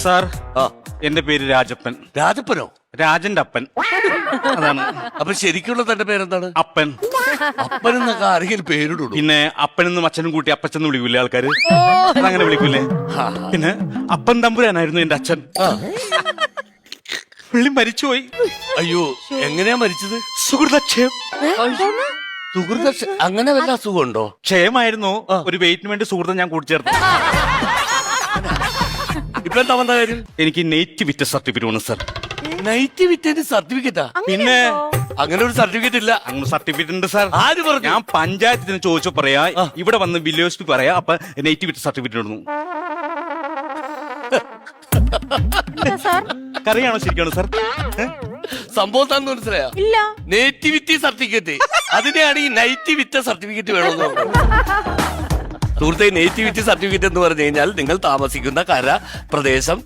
Sir ആ എന്റെ പേര് രാജപ്പൻ. രാജപ്പനോ? രാജന്റെ അപ്പൻ. അതാണ്. അപ്പൊ ശരിക്കുള്ള തന്റെ പേരെന്താണ്? അപ്പൻ. അപ്പൻ എന്നൊക്കെ ആരെങ്കിലും പേരിടുള്ളൂ. പിന്നെ അപ്പനെന്നും അച്ഛനും കൂട്ടി അപ്പച്ചെന്ന് വിളിക്കൂലേ ആൾക്കാര്? അതങ്ങനെ വിളിക്കൂലേ? പിന്നെ അപ്പൻ തമ്പുരാനായിരുന്നു എന്റെ അച്ഛൻ. പുള്ളി മരിച്ചുപോയി. അയ്യോ, എങ്ങനെയാ മരിച്ചത്? സുഹൃതക്ഷയം. സുഹൃത അങ്ങനെ വല്ല അസുഖമുണ്ടോ? ക്ഷയമായിരുന്നു. ഒരു വെയിറ്റിന് വേണ്ടി സുഹൃത്തം ഞാൻ കൂട്ടിച്ചേർത്തു. ഇപ്പൊ എന്താ വന്ന കാര്യം? എനിക്ക് നെയ്റ്റ് വിറ്റ സർട്ടിഫിക്കറ്റ് വേണം സാർ. നൈറ്റ് വിറ്റേന് സർട്ടിഫിക്കറ്റാ? പിന്നെ അങ്ങനെ ഒരു സർട്ടിഫിക്കറ്റ് ഇല്ല. അങ്ങനെ സർട്ടിഫിക്കറ്റ് ഉണ്ട് സാർ. ആര് പറഞ്ഞു? ഞാൻ പഞ്ചായത്തിന് ചോദിച്ചു പറയാ, ഇവിടെ വന്ന് വില്ലേജ് പറയാ, അപ്പൊ നെയ്റ്റ് വിറ്റ സർട്ടിഫിക്കറ്റ് ഇടുന്നു. കറിയാണോ ശരിക്കാണോ സാർ? സംഭവം എന്താന്ന് മനസ്സിലായോ? ഇല്ല. നേറ്റിവിറ്റി സർട്ടിഫിക്കറ്റ്, അതിനെയാണ് ഈ നൈറ്റ് വിറ്റ സർട്ടിഫിക്കറ്റ് വേണമെന്ന് പറഞ്ഞത്. സുഹൃത്തെ, നേറ്റിവിറ്റി സർട്ടിഫിക്കറ്റ് എന്ന് പറഞ്ഞു കഴിഞ്ഞാൽ നിങ്ങൾ താമസിക്കുന്ന കര പ്രദേശം